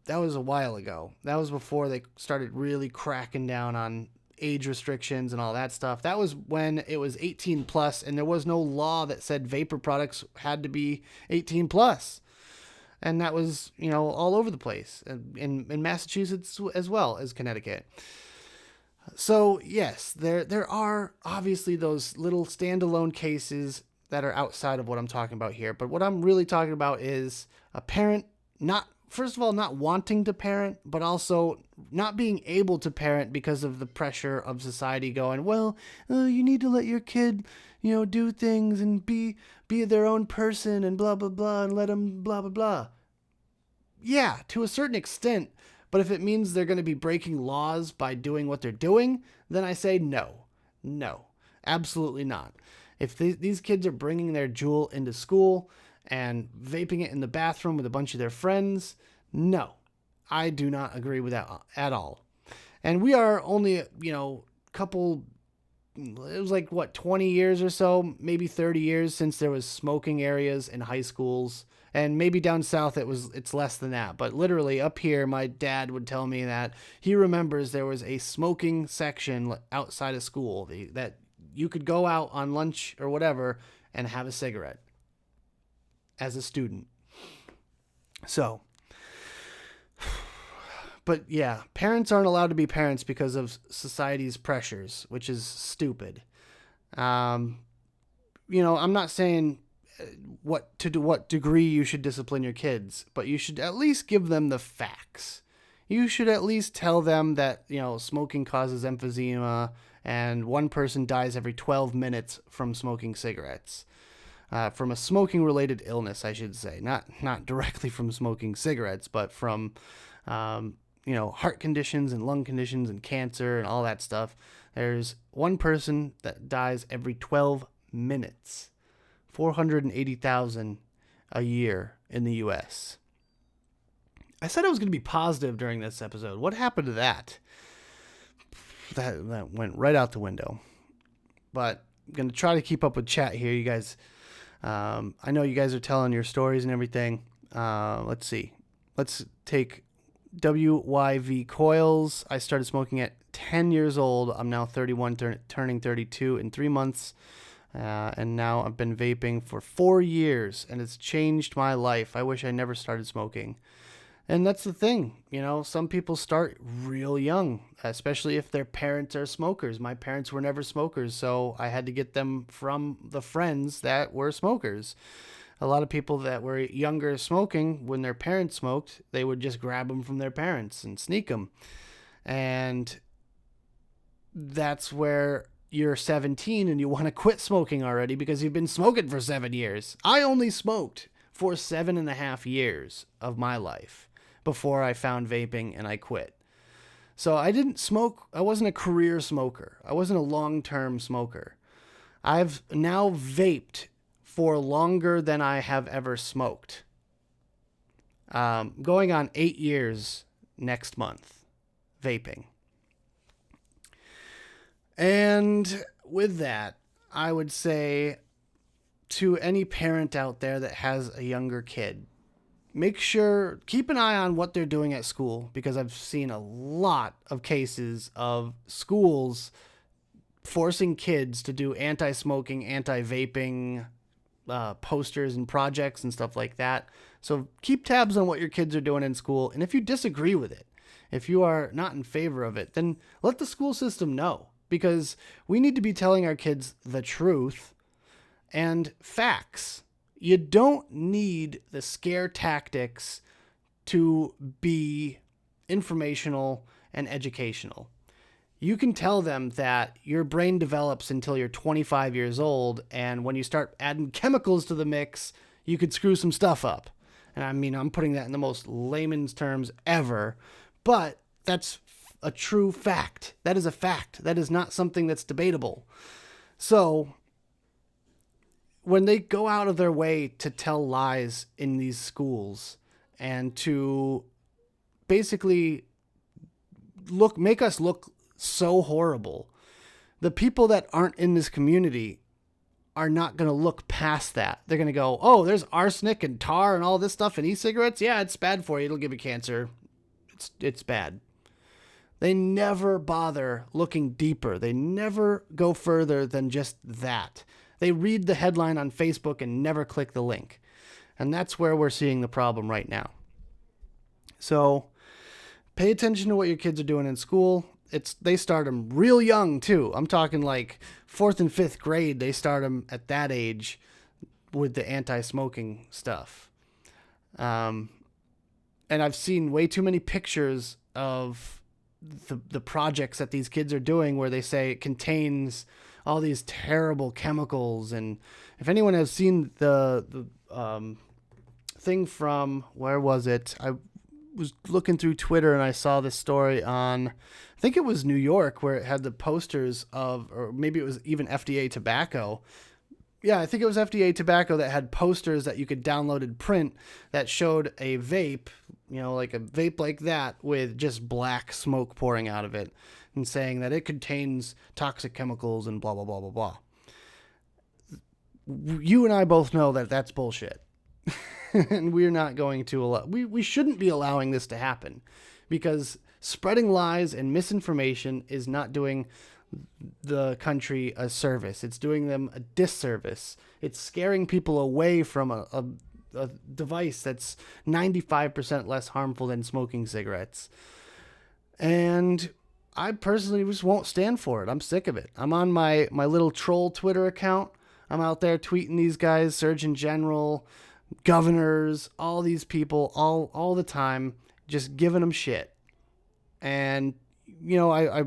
a while ago. That was before they started really cracking down on age restrictions and all that stuff. That was when it was 18 plus, and there was no law that said vapor products had to be 18 plus. And that was, all over the place, in Massachusetts as well as Connecticut. So yes, there are obviously those little standalone cases that are outside of what I'm talking about here. But what I'm really talking about is a parent not, first of all, not wanting to parent, but also not being able to parent because of the pressure of society going, well, you need to let your kid, do things and be their own person and blah, blah, blah, and let them blah, blah, blah. Yeah, to a certain extent. But if it means they're going to be breaking laws by doing what they're doing, then I say no. No, absolutely not. If these kids are bringing their Juul into school and vaping it in the bathroom with a bunch of their friends, no, I do not agree with that at all. And we are only, couple, it was like, 20 years or so, maybe 30 years since there was smoking areas in high schools. And maybe down south it's less than that. But literally up here, my dad would tell me that he remembers there was a smoking section outside of school that you could go out on lunch or whatever and have a cigarette as a student. So, but yeah, parents aren't allowed to be parents because of society's pressures, which is stupid. I'm not saying what degree you should discipline your kids, but you should at least give them the facts. You should at least tell them that, smoking causes emphysema and one person dies every 12 minutes from smoking cigarettes. From a smoking related illness, I should say, not directly from smoking cigarettes, but from, heart conditions and lung conditions and cancer and all that stuff. There's one person that dies every 12 minutes. 480,000 a year in the U.S. I said I was going to be positive during this episode. What happened to that? That went right out the window. But I'm going to try to keep up with chat here, you guys. I know you guys are telling your stories and everything. Let's see. Let's take WYV Coils. I started smoking at 10 years old. I'm now 31, turning 32 in 3 months. And now I've been vaping for 4 years, and it's changed my life. I wish I never started smoking. And that's the thing, some people start real young, especially if their parents are smokers. My parents were never smokers, so I had to get them from the friends that were smokers. A lot of people that were younger smoking, when their parents smoked, they would just grab them from their parents and sneak them. And that's where you're 17 and you want to quit smoking already because you've been smoking for 7 years. I only smoked for 7.5 years of my life before I found vaping and I quit. So I didn't smoke. I wasn't a career smoker. I wasn't a long-term smoker. I've now vaped for longer than I have ever smoked. Going on 8 years next month, vaping. And with that, I would say to any parent out there that has a younger kid, keep an eye on what they're doing at school, because I've seen a lot of cases of schools forcing kids to do anti-smoking, anti-vaping posters and projects and stuff like that. So keep tabs on what your kids are doing in school. And if you disagree with it, if you are not in favor of it, then let the school system know. Because we need to be telling our kids the truth and facts. You don't need the scare tactics to be informational and educational. You can tell them that your brain develops until you're 25 years old, and when you start adding chemicals to the mix, you could screw some stuff up. And I mean, I'm putting that in the most layman's terms ever, but that's a true fact. That is a fact. That is not something that's debatable. So when they go out of their way to tell lies in these schools and to basically make us look so horrible, the people that aren't in this community are not going to look past that. They're going to go, oh, there's arsenic and tar and all this stuff in e-cigarettes. Yeah, it's bad for you. It'll give you cancer. It's bad. They never bother looking deeper. They never go further than just that. They read the headline on Facebook and never click the link. And that's where we're seeing the problem right now. So pay attention to what your kids are doing in school. They start them real young too. I'm talking like 4th and 5th grade. They start them at that age with the anti-smoking stuff. And I've seen way too many pictures of the projects that these kids are doing where they say it contains all these terrible chemicals. And if anyone has seen the thing from, where was it? I was looking through Twitter and I saw this story on, I think it was New York, where it had the posters of, or maybe it was even FDA tobacco. Yeah, I think it was FDA tobacco that had posters that you could download and print that showed a vape, like a vape like that with just black smoke pouring out of it and saying that it contains toxic chemicals and blah, blah, blah, blah, blah. You and I both know that that's bullshit. And we're not going to allow, we shouldn't be allowing this to happen, because spreading lies and misinformation is not doing the country a service. It's doing them a disservice. It's scaring people away from a device that's 95% less harmful than smoking cigarettes. And I personally just won't stand for it. I'm sick of it. I'm on my little troll Twitter account. I'm out there tweeting these guys, Surgeon General, governors, all these people, all the time, just giving them shit. And, I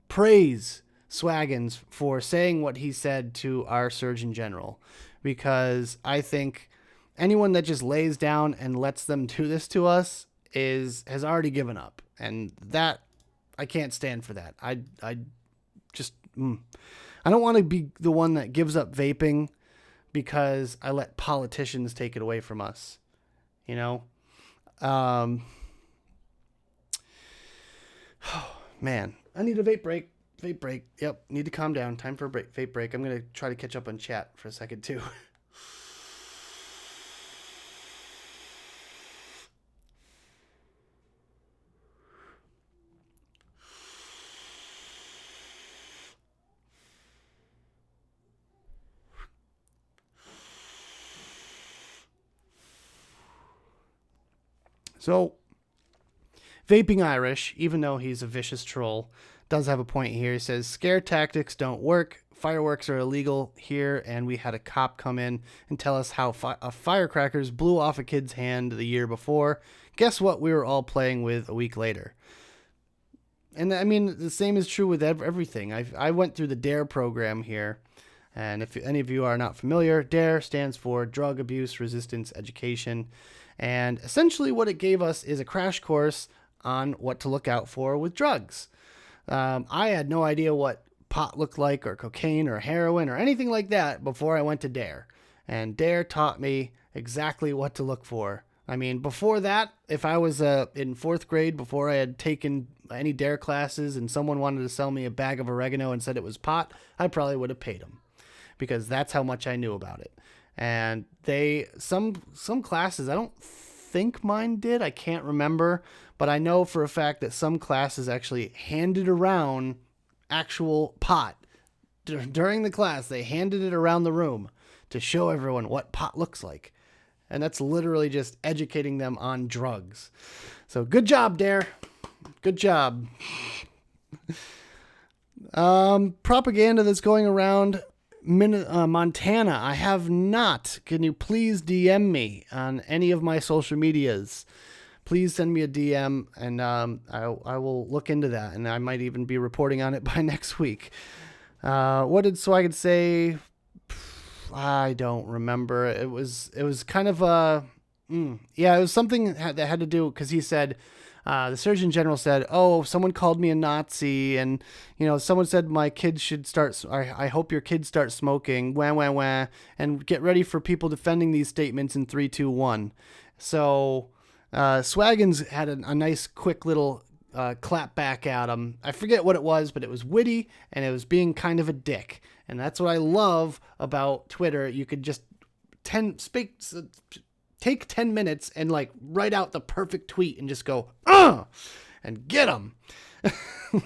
praise Swaggins for saying what he said to our Surgeon General, because I think anyone that just lays down and lets them do this to us has already given up. And that, I can't stand for that. I don't want to be the one that gives up vaping because I let politicians take it away from us. Oh, man, I need a vape break. Yep, need to calm down. Time for a vape break. I'm going to try to catch up on chat for a second too. So, Vaping Irish, even though he's a vicious troll, does have a point here. He says, scare tactics don't work. Fireworks are illegal here, and we had a cop come in and tell us how firecrackers blew off a kid's hand the year before. Guess what we were all playing with a week later? And I mean, the same is true with everything. I went through the DARE program here, and if any of you are not familiar, DARE stands for Drug Abuse Resistance Education. And essentially what it gave us is a crash course on what to look out for with drugs. I had no idea what pot looked like, or cocaine or heroin or anything like that before I went to DARE. And DARE taught me exactly what to look for. I mean, before that, if I was in 4th grade, before I had taken any DARE classes and someone wanted to sell me a bag of oregano and said it was pot, I probably would have paid them, because that's how much I knew about it. And some classes, I don't think mine did, I can't remember, but I know for a fact that some classes actually handed around actual pot. During the class, they handed it around the room to show everyone what pot looks like. And that's literally just educating them on drugs. So good job, DARE. Good job. Propaganda that's going around Montana. I have not. Can you please DM me on any of my social medias? Please send me a DM, and I will look into that, and I might even be reporting on it by next week. What did Swag say? I don't remember. It was kind of it was something that had to do, because he said, the Surgeon General said, oh, someone called me a Nazi, and, someone said my kids should start, I hope your kids start smoking, wah, wah, wah, and get ready for people defending these statements in 3, 2, 1. So, Swaggins had a nice, quick little clap back at him. I forget what it was, but it was witty and it was being kind of a dick. And that's what I love about Twitter. You could just take 10 minutes and like write out the perfect tweet and just go, and get them.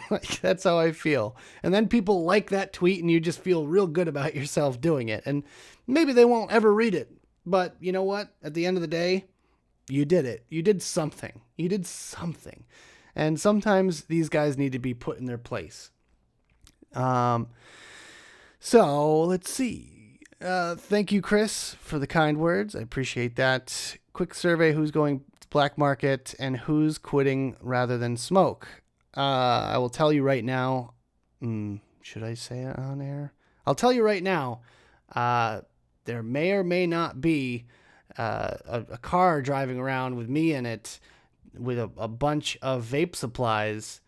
Like, that's how I feel. And then people like that tweet and you just feel real good about yourself doing it. And maybe they won't ever read it, but you know what? At the end of the day, you did it. You did something. You did something. And sometimes these guys need to be put in their place. So let's see. Thank you, Chris, for the kind words. I appreciate that. Quick survey: who's going to black market and who's quitting rather than smoke? I will tell you right now. Should I say it on air? I'll tell you right now. There may or may not be a car driving around with me in it with a bunch of vape supplies,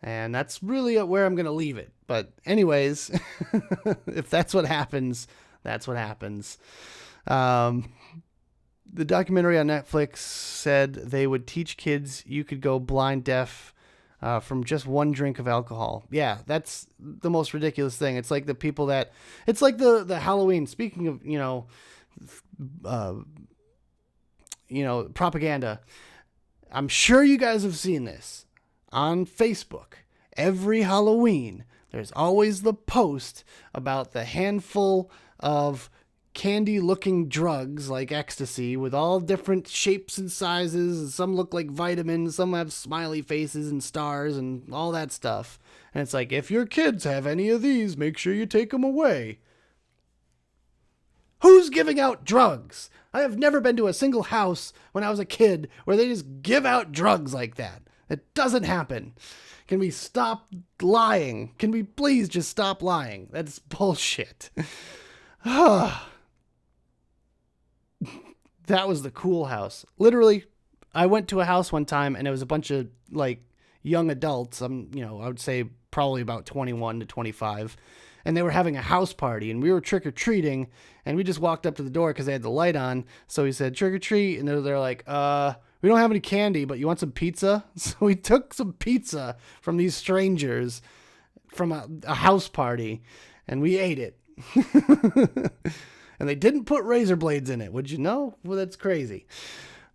and that's really where I'm going to leave it. But anyways, if that's what happens, that's what happens. The documentary on Netflix said they would teach kids you could go blind deaf from just one drink of alcohol. Yeah, that's the most ridiculous thing. It's like the people that, it's like the Halloween, speaking of, propaganda. I'm sure you guys have seen this on Facebook. Every Halloween, there's always the post about the handful of candy-looking drugs like ecstasy with all different shapes and sizes. And some look like vitamins. Some have smiley faces and stars and all that stuff. And it's like, if your kids have any of these, make sure you take them away. Who's giving out drugs? I have never been to a single house when I was a kid where they just give out drugs like that. It doesn't happen. Can we stop lying? Can we please just stop lying? That's bullshit. That was the cool house. Literally, I went to a house one time and it was a bunch of like young adults. I would say probably about 21 to 25. And they were having a house party and we were trick-or-treating and we just walked up to the door because they had the light on. So he said, trick-or-treat. And they're like, we don't have any candy, but you want some pizza? So we took some pizza from these strangers from a house party and we ate it. And they didn't put razor blades in it. Would you know? Well, that's crazy.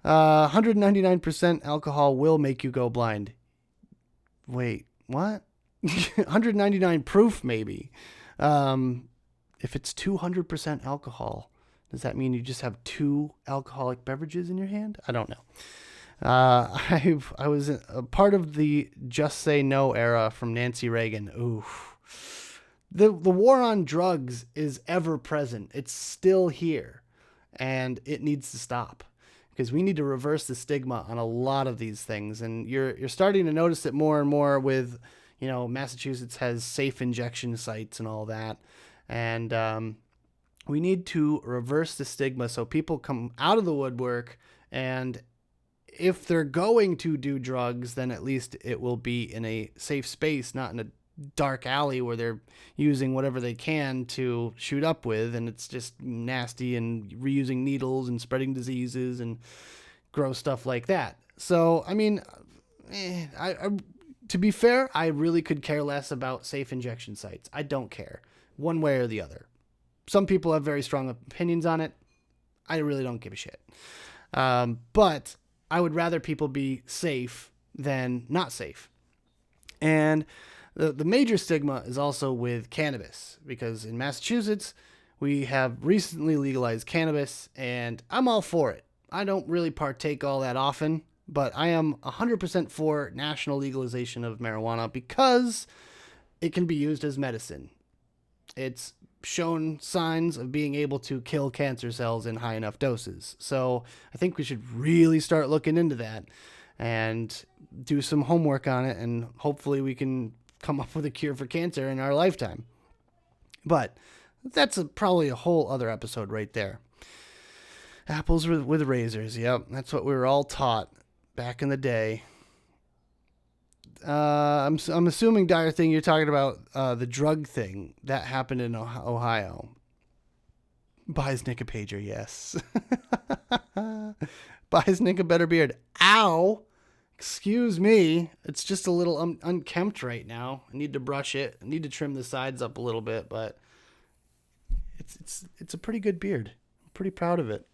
199% alcohol will make you go blind. Wait, what? 199 proof, maybe. If it's 200% alcohol, does that mean you just have 2 alcoholic beverages in your hand? I don't know. I was a part of the Just Say No era from Nancy Reagan. Oof. The war on drugs is ever present. It's still here, and it needs to stop because we need to reverse the stigma on a lot of these things. And you're starting to notice it more and more with, Massachusetts has safe injection sites and all that. And we need to reverse the stigma so people come out of the woodwork. And if they're going to do drugs, then at least it will be in a safe space, not in a dark alley where they're using whatever they can to shoot up with, and it's just nasty and reusing needles and spreading diseases and gross stuff like that. So, I mean, to be fair, I really could care less about safe injection sites. I don't care one way or the other. Some people have very strong opinions on it. I really don't give a shit. But I would rather people be safe than not safe. And the major stigma is also with cannabis, because in Massachusetts, we have recently legalized cannabis, and I'm all for it. I don't really partake all that often, but I am 100% for national legalization of marijuana because it can be used as medicine. It's shown signs of being able to kill cancer cells in high enough doses. So I think we should really start looking into that and do some homework on it, and hopefully we can come up with a cure for cancer in our lifetime. But that's probably a whole other episode right there. Apples with razors. Yep, that's what we were all taught back in the day. I'm assuming, Dire Thing, you're talking about the drug thing that happened in Ohio. Buys Nick a pager, yes. Buys Nick a better beard. Ow! Excuse me. It's just a little unkempt right now. I need to brush it. I need to trim the sides up a little bit, but it's a pretty good beard. I'm pretty proud of it.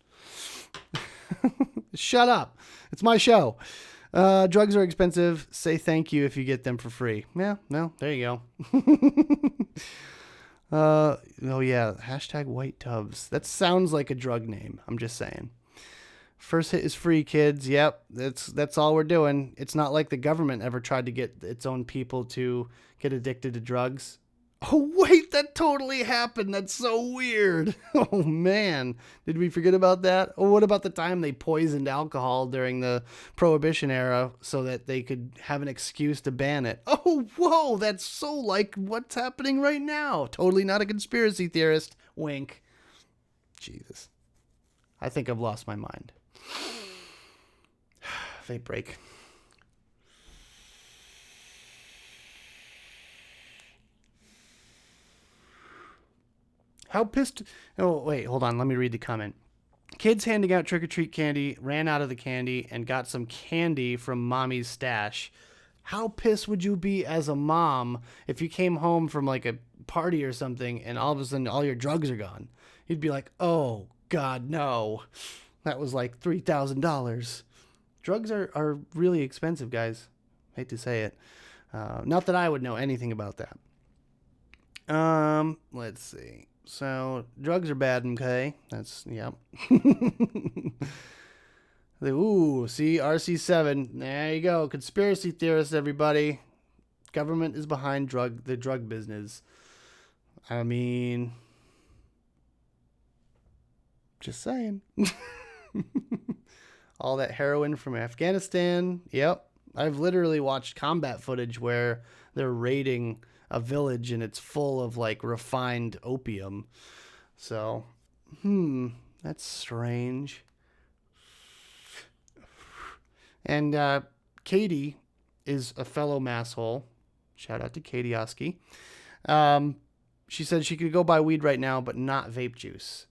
Shut up. It's my show. Drugs are expensive. Say thank you if you get them for free. Yeah, no, there you go. Oh yeah, hashtag white tubs. That sounds like a drug name. I'm just saying. First hit is free, kids. Yep, that's all we're doing. It's not like the government ever tried to get its own people to get addicted to drugs. Oh wait, that totally happened. That's so weird. Oh man, did we forget about that? Oh, what about the time they poisoned alcohol during the Prohibition era so that they could have an excuse to ban it? Oh, whoa, that's so like what's happening right now. Totally not a conspiracy theorist. Wink. Jesus. I think I've lost my mind. Vape break. How pissed... Oh, wait, hold on. Let me read the comment. Kids handing out trick-or-treat candy, ran out of the candy, and got some candy from mommy's stash. How pissed would you be as a mom if you came home from like a party or something and all of a sudden all your drugs are gone? You'd be like, oh, God, no. That was like $3,000. Drugs are really expensive, guys. Hate to say it. Not that I would know anything about that. Let's see. So, drugs are bad, okay? That's, yep. Ooh, see, RC7. There you go. Conspiracy theorists, everybody. Government is behind the drug business. I mean, just saying. All that heroin from Afghanistan. Yep. I've literally watched combat footage where they're raiding a village and it's full of like refined opium. So, that's strange. And Katie is a fellow masshole. Shout out to Katie Oski. She said she could go buy weed right now, but not vape juice.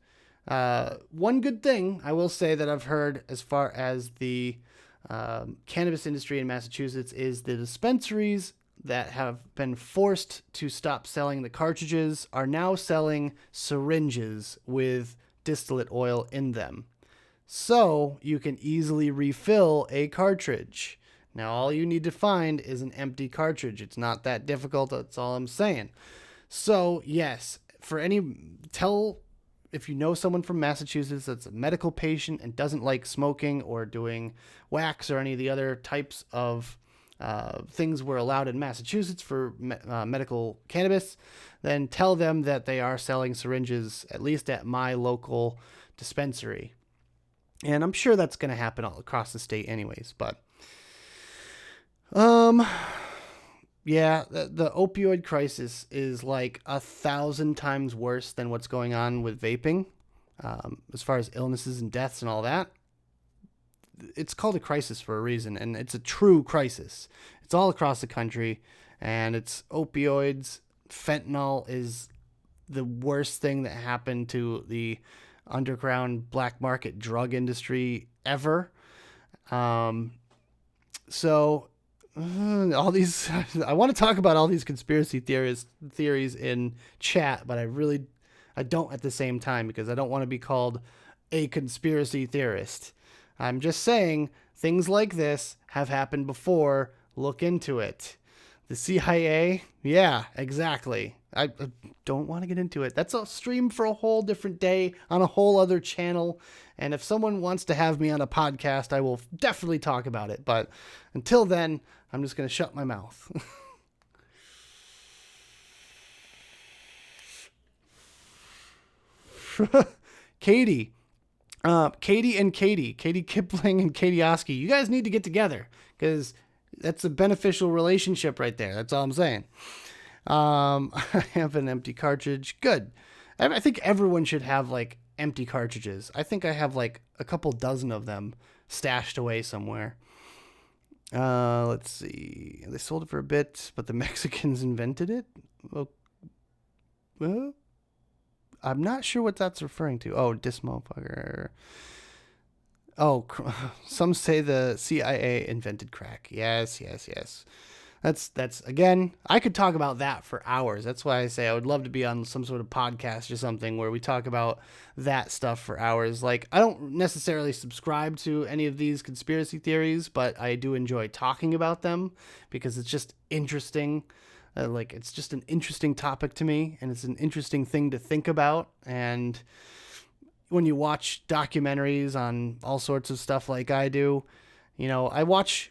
One good thing I will say that I've heard as far as the cannabis industry in Massachusetts is the dispensaries that have been forced to stop selling the cartridges are now selling syringes with distillate oil in them. So you can easily refill a cartridge. Now all you need to find is an empty cartridge. It's not that difficult. That's all I'm saying. So yes, if you know someone from Massachusetts that's a medical patient and doesn't like smoking or doing wax or any of the other types of things were allowed in Massachusetts for medical cannabis, then tell them that they are selling syringes, at least at my local dispensary. And I'm sure that's going to happen all across the state anyways, but yeah, the opioid crisis is like 1,000 times worse than what's going on with vaping. As far as illnesses and deaths and all that, it's called a crisis for a reason, and it's a true crisis. It's all across the country, and it's opioids. Fentanyl is the worst thing that happened to the underground black market drug industry ever. So all these, I want to talk about all these conspiracy theories in chat, but I don't at the same time because I don't want to be called a conspiracy theorist. I'm just saying things like this have happened before. Look into it. The CIA? Yeah, exactly. I don't want to get into it. That's a stream for a whole different day on a whole other channel. And if someone wants to have me on a podcast, I will definitely talk about it. But until then, I'm just going to shut my mouth. Katie Kipling and Katie Oski, you guys need to get together because that's a beneficial relationship right there. That's all I'm saying. I have an empty cartridge. Good. I think everyone should have like empty cartridges. I think I have like a couple dozen of them stashed away somewhere. Let's see. They sold it for a bit, but the Mexicans invented it. Well, I'm not sure what that's referring to. Oh, this motherfucker. Oh, some say the CIA invented crack. Yes, yes, yes. That's again, I could talk about that for hours. That's why I say I would love to be on some sort of podcast or something where we talk about that stuff for hours. Like, I don't necessarily subscribe to any of these conspiracy theories, but I do enjoy talking about them because it's just interesting. Like, it's just an interesting topic to me, and it's an interesting thing to think about. And when you watch documentaries on all sorts of stuff like I do, I watch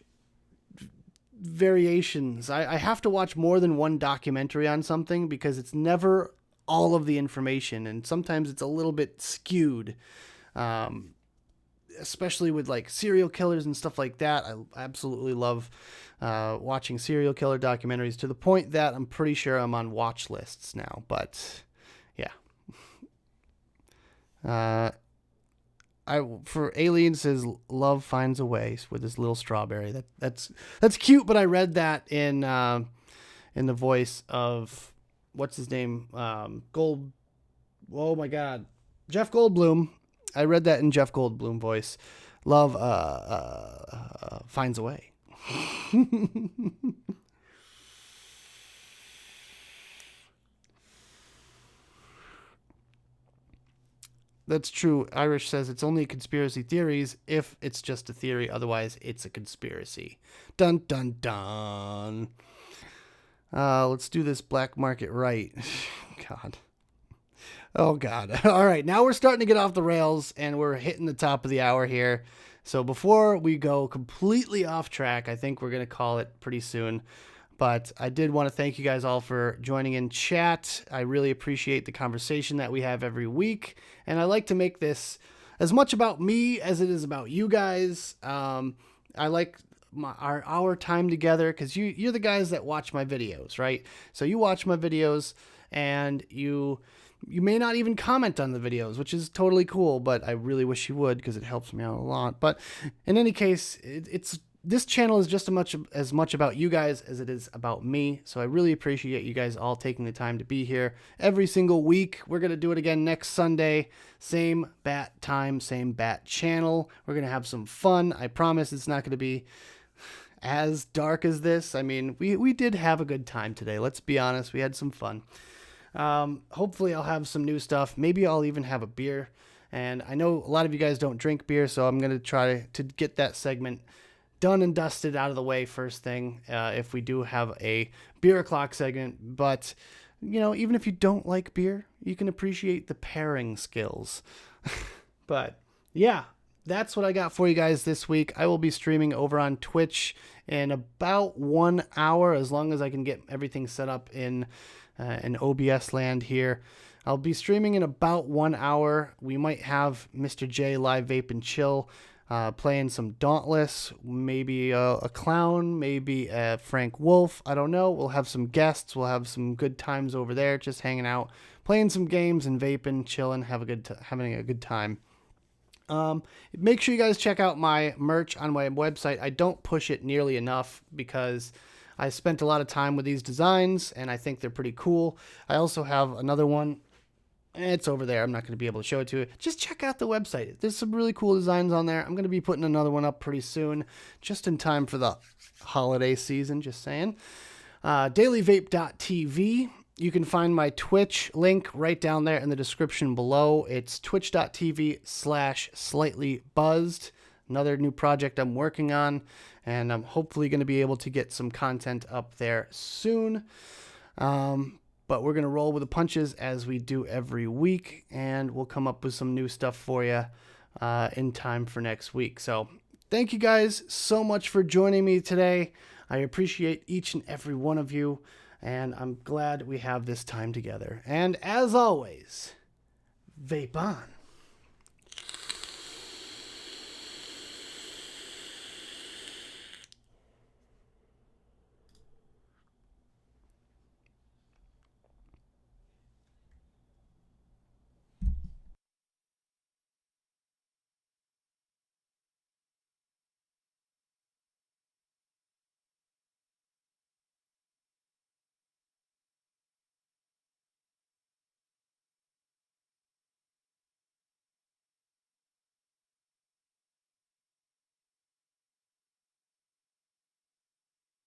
variations. I have to watch more than one documentary on something because it's never all of the information, and sometimes it's a little bit skewed, especially with like serial killers and stuff like that. I absolutely love watching serial killer documentaries to the point that I'm pretty sure I'm on watch lists now. But yeah. For Alien says love finds a way with this little strawberry. That's cute, but I read that in the voice of what's his name? Gold. Oh my God, Jeff Goldblum. I read that in Jeff Goldblum voice. Love finds a way. That's true. Irish says it's only conspiracy theories if it's just a theory. Otherwise, it's a conspiracy. Dun, dun, dun. Let's do this black market right. God. Oh, God. All right. Now we're starting to get off the rails, and we're hitting the top of the hour here. So before we go completely off track, I think we're going to call it pretty soon. But I did want to thank you guys all for joining in chat. I really appreciate the conversation that we have every week. And I like to make this as much about me as it is about you guys. I like our time together because you're the guys that watch my videos, right? So you watch my videos and you may not even comment on the videos, which is totally cool, but I really wish you would because it helps me out a lot. But in any case, this channel is just as much about you guys as it is about me. So I really appreciate you guys all taking the time to be here every single week. We're going to do it again next Sunday. Same bat time, same bat channel. We're going to have some fun. I promise it's not going to be as dark as this. I mean, we did have a good time today. Let's be honest. We had some fun. Hopefully I'll have some new stuff. Maybe I'll even have a beer. And I know a lot of you guys don't drink beer, so I'm going to try to get that segment done and dusted out of the way first thing, if we do have a beer o'clock segment. But, even if you don't like beer, you can appreciate the pairing skills. But yeah, that's what I got for you guys this week. I will be streaming over on Twitch in about 1 hour, as long as I can get everything set up in OBS land here. I'll be streaming in about 1 hour. We might have Mr. J live vape and chill, playing some Dauntless, maybe a clown, maybe a Frank Wolf. I don't know. We'll have some guests. We'll have some good times over there, just hanging out, playing some games and vaping, chilling, having a good time. Make sure you guys check out my merch on my website. I don't push it nearly enough because I spent a lot of time with these designs and I think they're pretty cool. I also have another one. It's over there. I'm not going to be able to show it to you. Just check out the website. There's some really cool designs on there. I'm going to be putting another one up pretty soon, just in time for the holiday season, just saying. Dailyvape.tv. You can find my Twitch link right down there in the description below. It's twitch.tv/slightlybuzzed. Another new project I'm working on, and I'm hopefully going to be able to get some content up there soon. But we're going to roll with the punches as we do every week, and we'll come up with some new stuff for you in time for next week. So thank you guys so much for joining me today. I appreciate each and every one of you, and I'm glad we have this time together. And as always, vape on.